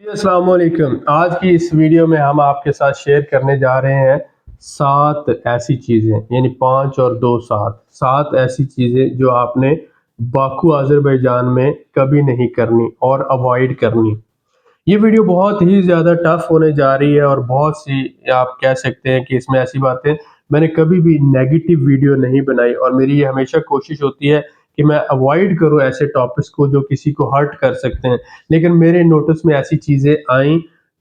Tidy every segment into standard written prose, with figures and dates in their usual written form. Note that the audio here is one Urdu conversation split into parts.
جی السلام علیکم۔ آج کی اس ویڈیو میں ہم آپ کے ساتھ شیئر کرنے جا رہے ہیں 7 ایسی چیزیں، یعنی 5 اور 2 7 ایسی چیزیں جو آپ نے باکو آذربائیجان میں کبھی نہیں کرنی اور اوائڈ کرنی۔ یہ ویڈیو بہت ہی زیادہ ٹف ہونے جا رہی ہے اور بہت سی آپ کہہ سکتے ہیں کہ اس میں ایسی باتیں میں نے کبھی بھی نیگیٹو ویڈیو نہیں بنائی، اور میری یہ ہمیشہ کوشش ہوتی ہے کہ میں اوائڈ کروں ایسے ٹاپکس کو جو کسی کو ہرٹ کر سکتے ہیں، لیکن میرے نوٹس میں ایسی چیزیں آئیں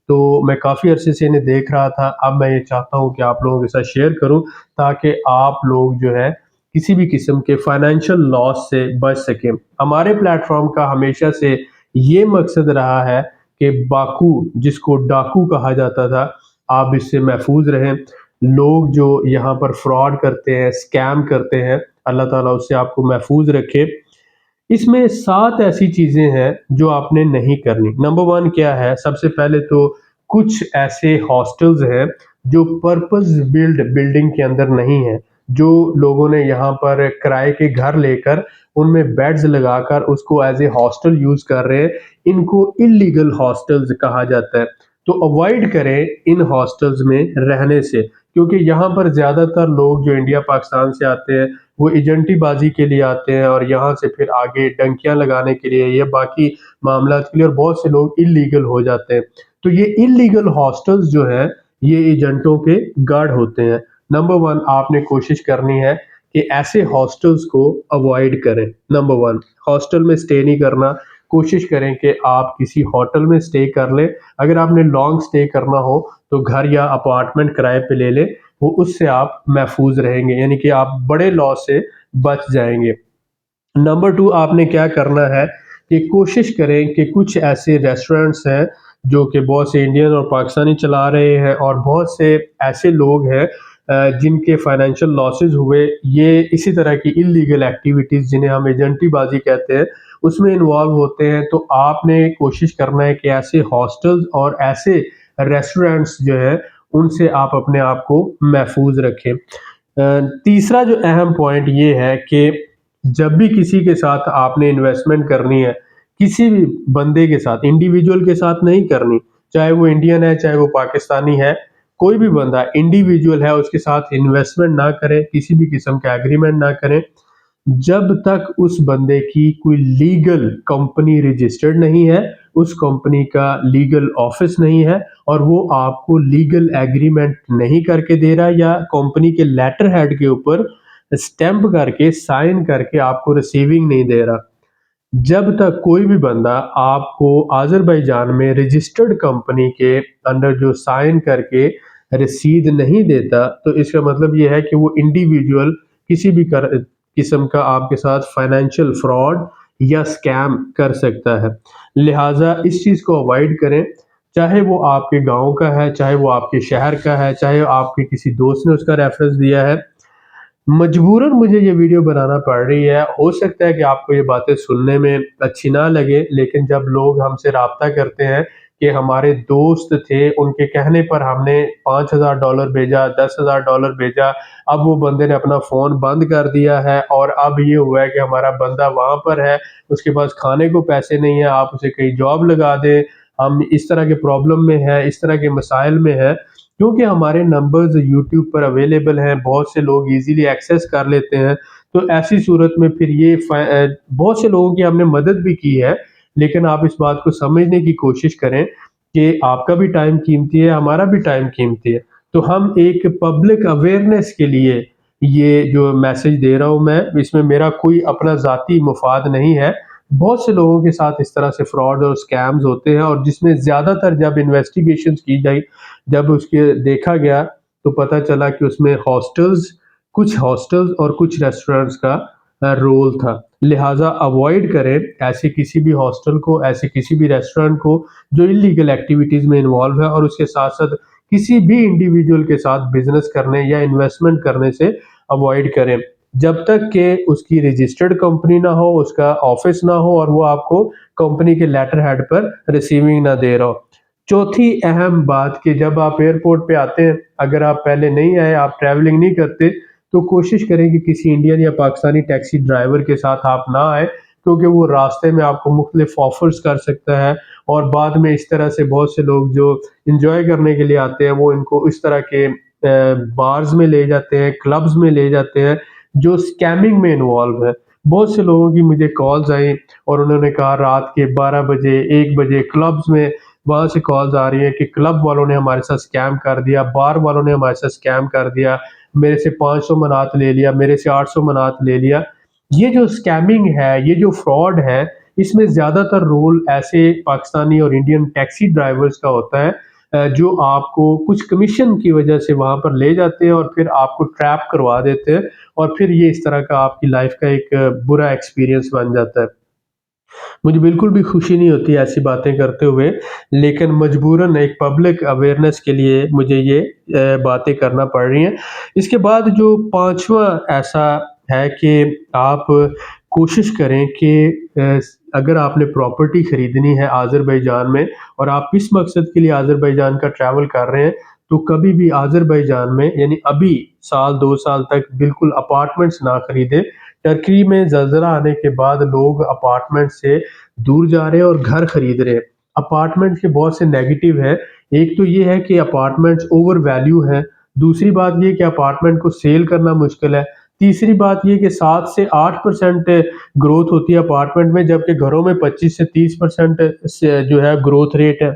تو میں کافی عرصے سے انہیں دیکھ رہا تھا۔ اب میں یہ چاہتا ہوں کہ آپ لوگوں کے ساتھ شیئر کروں تاکہ آپ لوگ جو ہے کسی بھی قسم کے فائنینشیل لاس سے بچ سکیں۔ ہمارے پلیٹ فارم کا ہمیشہ سے یہ مقصد رہا ہے کہ باکو، جس کو ڈاکو کہا جاتا تھا، آپ اس سے محفوظ رہیں۔ لوگ جو یہاں پر فراڈ کرتے ہیں، اسکیم کرتے ہیں، اللہ تعالیٰ اس سے آپ کو محفوظ رکھے۔ اس میں 7 ایسی چیزیں ہیں جو آپ نے نہیں کرنی۔ نمبر 1 کیا ہے؟ سب سے پہلے تو کچھ ایسے ہاسٹلز ہیں جو پرپز بلڈنگ کے اندر نہیں ہیں، جو لوگوں نے یہاں پر کرائے کے گھر لے کر ان میں بیڈز لگا کر اس کو ایز اے ہاسٹل یوز کر رہے ہیں۔ ان کو انلیگل ہاسٹلز کہا جاتا ہے۔ تو اوائڈ کریں ان ہاسٹلز میں رہنے سے، کیونکہ یہاں پر زیادہ تر لوگ جو انڈیا پاکستان سے آتے ہیں وہ ایجنٹی بازی کے لیے آتے ہیں، اور یہاں سے پھر آگے ڈنکیاں لگانے کے لیے یا باقی معاملات کے لیے، اور بہت سے لوگ انلیگل ہو جاتے ہیں۔ تو یہ انلیگل ہاسٹلز جو ہیں یہ ایجنٹوں کے گارڈ ہوتے ہیں۔ نمبر 1 آپ نے کوشش کرنی ہے کہ ایسے ہاسٹلز کو اوائڈ کریں۔ نمبر 1 ہاسٹل میں سٹے نہیں کرنا۔ کوشش کریں کہ آپ کسی ہوٹل میں سٹے کر لیں۔ اگر آپ نے لانگ سٹے کرنا ہو تو گھر یا اپارٹمنٹ کرائے پہ لے لیں، وہ اس سے آپ محفوظ رہیں گے، یعنی کہ آپ بڑے لاس سے بچ جائیں گے۔ نمبر 2 آپ نے کیا کرنا ہے کہ کوشش کریں کہ کچھ ایسے ریسٹورنٹس ہیں جو کہ بہت سے انڈین اور پاکستانی چلا رہے ہیں، اور بہت سے ایسے لوگ ہیں جن کے فائنینشیل لاسز ہوئے، یہ اسی طرح کی انلیگل ایکٹیویٹیز جنہیں ہم ایجنٹی بازی کہتے ہیں اس میں انوالو ہوتے ہیں۔ تو آپ نے کوشش کرنا ہے کہ ایسے ہاسٹلز اور ایسے ریسٹورنٹس جو ہیں ان سے آپ اپنے آپ کو محفوظ رکھیں۔ تیسرا جو اہم پوائنٹ یہ ہے کہ جب بھی کسی کے ساتھ آپ نے انویسٹمنٹ کرنی ہے، کسی بھی بندے کے ساتھ، انڈیویجول کے ساتھ نہیں کرنی، چاہے وہ انڈین ہے چاہے وہ پاکستانی ہے، کوئی بھی بندہ انڈیویجول ہے اس کے ساتھ انویسٹمنٹ نہ کریں، کسی بھی قسم کا ایگریمنٹ نہ کریں جب تک اس بندے کی کوئی لیگل کمپنی رجسٹرڈ نہیں ہے، اس کمپنی کا لیگل آفس نہیں ہے، اور وہ آپ کو لیگل ایگریمنٹ نہیں کر کے دے رہا، یا کمپنی کے لیٹر ہیڈ کے اوپر اسٹیمپ کر کے سائن کر کے آپ کو ریسیونگ نہیں دے رہا۔ جب تک کوئی بھی بندہ آپ کو آذربائیجان میں رجسٹرڈ کمپنی کے انڈر جو سائن کر کے رسید نہیں دیتا، تو اس کا مطلب یہ ہے کہ وہ انڈیویجول کسی بھی قسم کا آپ کے ساتھ فائنینشیل فراڈ یا سکیم کر سکتا ہے۔ لہٰذا اس چیز کو اوائڈ کریں، چاہے وہ آپ کے گاؤں کا ہے، چاہے وہ آپ کے شہر کا ہے، چاہے آپ کے کسی دوست نے اس کا ریفرنس دیا ہے۔ مجبوراً مجھے یہ ویڈیو بنانا پڑ رہی ہے، ہو سکتا ہے کہ آپ کو یہ باتیں سننے میں اچھی نہ لگے، لیکن جب لوگ ہم سے رابطہ کرتے ہیں کہ ہمارے دوست تھے، ان کے کہنے پر ہم نے $5000 بھیجا، $10,000 بھیجا، اب وہ بندے نے اپنا فون بند کر دیا ہے، اور اب یہ ہوا ہے کہ ہمارا بندہ وہاں پر ہے، اس کے پاس کھانے کو پیسے نہیں ہیں، آپ اسے کہیں جاب لگا دیں، ہم اس طرح کے پرابلم میں ہیں، اس طرح کے مسائل میں ہیں، کیونکہ ہمارے نمبرز یوٹیوب پر اویلیبل ہیں، بہت سے لوگ ایزیلی ایکسیس کر لیتے ہیں۔ تو ایسی صورت میں پھر یہ بہت سے لوگوں کی ہم نے مدد بھی کی ہے، لیکن آپ اس بات کو سمجھنے کی کوشش کریں کہ آپ کا بھی ٹائم قیمتی ہے، ہمارا بھی ٹائم قیمتی ہے۔ تو ہم ایک پبلک اویئرنیس کے لیے یہ جو میسج دے رہا ہوں میں، اس میں میرا کوئی اپنا ذاتی مفاد نہیں ہے۔ بہت سے لوگوں کے ساتھ اس طرح سے فراڈ اور سکیمز ہوتے ہیں، اور جس میں زیادہ تر جب انویسٹیگیشنز کی جائے، جب اس کے دیکھا گیا تو پتہ چلا کہ اس میں کچھ ہاسٹلز اور کچھ ریسٹورنٹس کا رول تھا۔ لہٰذا اوائڈ کریں ایسے کسی بھی ہاسٹل کو، ایسے کسی بھی ریسٹورنٹ کو جو انلیگل ایکٹیویٹیز میں انوالو ہے، اور اس کے ساتھ ساتھ کسی بھی انڈیویجول کے ساتھ بزنس کرنے یا انویسٹمنٹ کرنے سے اوائڈ کریں جب تک کہ اس کی رجسٹرڈ کمپنی نہ ہو، اس کا آفس نہ ہو، اور وہ آپ کو کمپنی کے لیٹر ہیڈ پر ریسیونگ نہ دے رہا ہو۔ چوتھی اہم بات کہ جب آپ ایئرپورٹ پہ آتے ہیں، اگر آپ پہلے نہیں آئے، آپ ٹریولنگ نہیں کرتے، تو کوشش کریں کہ کسی انڈین یا پاکستانی ٹیکسی ڈرائیور کے ساتھ آپ نہ آئے، کیونکہ وہ راستے میں آپ کو مختلف آفرز کر سکتا ہے، اور بعد میں اس طرح سے بہت سے لوگ جو انجوائے کرنے کے لیے آتے ہیں وہ ان کو اس طرح کے بارز میں لے جاتے ہیں، کلبز میں لے جاتے ہیں جو اسکیمنگ میں انوالو ہے۔ بہت سے لوگوں کی مجھے کالز آئیں اور انہوں نے کہا رات کے 12 بجے 1 بجے کلبز میں وہاں سے کالز آ رہی ہیں کہ کلب والوں نے ہمارے ساتھ اسکیم کر دیا، بار والوں نے ہمارے ساتھ اسکیم کر دیا، میرے سے 500 منات لے لیا، میرے سے 800 منات لے لیا۔ یہ جو اسکیمنگ ہے، یہ جو فراڈ ہے، اس میں زیادہ تر رول ایسے پاکستانی اور انڈین ٹیکسی ڈرائیورز کا ہوتا ہے جو آپ کو کچھ کمیشن کی وجہ سے وہاں پر لے جاتے ہیں اور پھر آپ کو ٹریپ کروا دیتے ہیں، اور پھر یہ اس طرح کا آپ کی لائف کا ایک برا ایکسپیرینس بن جاتا ہے۔ مجھے بالکل بھی خوشی نہیں ہوتی ایسی باتیں کرتے ہوئے، لیکن مجبوراً ایک پبلک اویئرنیس کے لیے مجھے یہ باتیں کرنا پڑ رہی ہیں۔ اس کے بعد جو پانچواں ایسا ہے کہ آپ کوشش کریں کہ اگر آپ نے پراپرٹی خریدنی ہے آذربائیجان میں اور آپ اس مقصد کے لیے آذربائیجان کا ٹریول کر رہے ہیں، تو کبھی بھی آذربائیجان میں یعنی ابھی سال 2 سال تک بالکل اپارٹمنٹس نہ خریدیں۔ ٹرکی میں زلزلہ آنے کے بعد لوگ اپارٹمنٹ سے دور جا رہے ہیں اور گھر خرید رہے ہیں۔ اپارٹمنٹ کے بہت سے نیگیٹو ہیں۔ ایک تو یہ ہے کہ اپارٹمنٹس اوور ویلیو ہیں، دوسری بات یہ کہ اپارٹمنٹ کو سیل کرنا مشکل ہے، تیسری بات یہ کہ 7 سے 8% گروتھ ہوتی ہے اپارٹمنٹ میں، جبکہ گھروں میں 25 سے 30% سے جو ہے گروتھ ریٹ ہے۔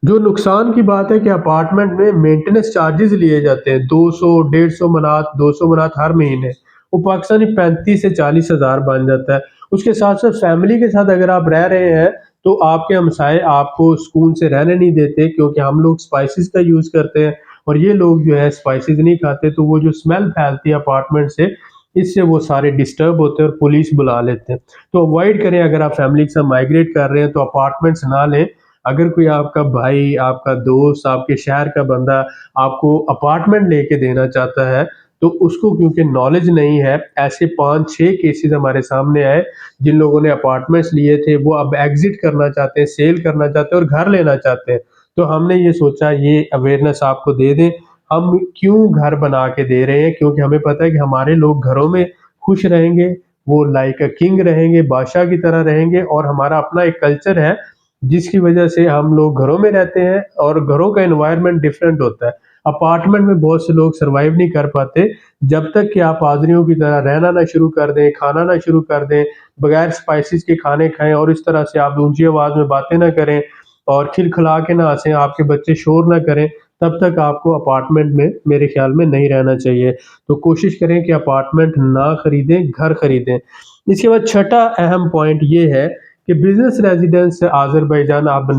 جو نقصان کی بات ہے کہ اپارٹمنٹ میں مینٹیننس چارجز لیے جاتے ہیں 200 150 منات 200 منات ہر مہینے، وہ پاکستانی 35 سے 40 ہزار بن جاتا ہے۔ اس کے ساتھ ساتھ فیملی کے ساتھ اگر آپ رہ رہے ہیں تو آپ کے ہمسائے آپ کو سکون سے رہنے نہیں دیتے، کیونکہ ہم لوگ اسپائسز کا یوز کرتے ہیں اور یہ لوگ جو ہے اسپائسز نہیں کھاتے، تو وہ جو اسمیل پھیلتی ہے اپارٹمنٹ سے، اس سے وہ سارے ڈسٹرب ہوتے ہیں اور پولیس بلا لیتے ہیں۔ تو اوائڈ کریں، اگر آپ فیملی کے ساتھ مائگریٹ کر رہے ہیں تو اپارٹمنٹس نہ لیں۔ اگر کوئی آپ کا بھائی، آپ کا دوست، آپ کے شہر کا بندہ آپ کو اپارٹمنٹ لے کے دینا چاہتا ہے تو اس کو کیونکہ نالج نہیں ہے، ایسے 5-6 کیسز ہمارے سامنے آئے جن لوگوں نے اپارٹمنٹس لیے تھے، وہ اب ایگزٹ کرنا چاہتے ہیں، سیل کرنا چاہتے ہیں اور گھر لینا چاہتے ہیں۔ تو ہم نے یہ سوچا یہ اویئرنیس آپ کو دے دیں۔ ہم کیوں گھر بنا کے دے رہے ہیں؟ کیونکہ ہمیں پتہ ہے کہ ہمارے لوگ گھروں میں خوش رہیں گے، وہ لائک اے کنگ رہیں گے، بادشاہ کی طرح رہیں گے، اور ہمارا اپنا ایک کلچر ہے جس کی وجہ سے ہم لوگ گھروں میں رہتے ہیں اور گھروں کا انوائرمنٹ ڈیفرنٹ ہوتا ہے۔ اپارٹمنٹ میں بہت سے لوگ سروائیو نہیں کر پاتے جب تک کہ آپ آدمیوں کی طرح رہنا نہ شروع کر دیں، کھانا نہ شروع کر دیں، بغیر اسپائسز کے کھانے کھائیں اور اس طرح سے آپ اونچی آواز میں باتیں نہ کریں اور کھلکھلا کے نہ ہنسیں، آپ کے بچے شور نہ کریں، تب تک آپ کو اپارٹمنٹ میں میرے خیال میں نہیں رہنا چاہیے۔ تو کوشش کریں کہ اپارٹمنٹ نہ خریدیں، گھر خریدیں۔ اس کے بعد چھٹا اہم پوائنٹ یہ ہے کہ بزنس ریزیڈنس آذربائیجان آپ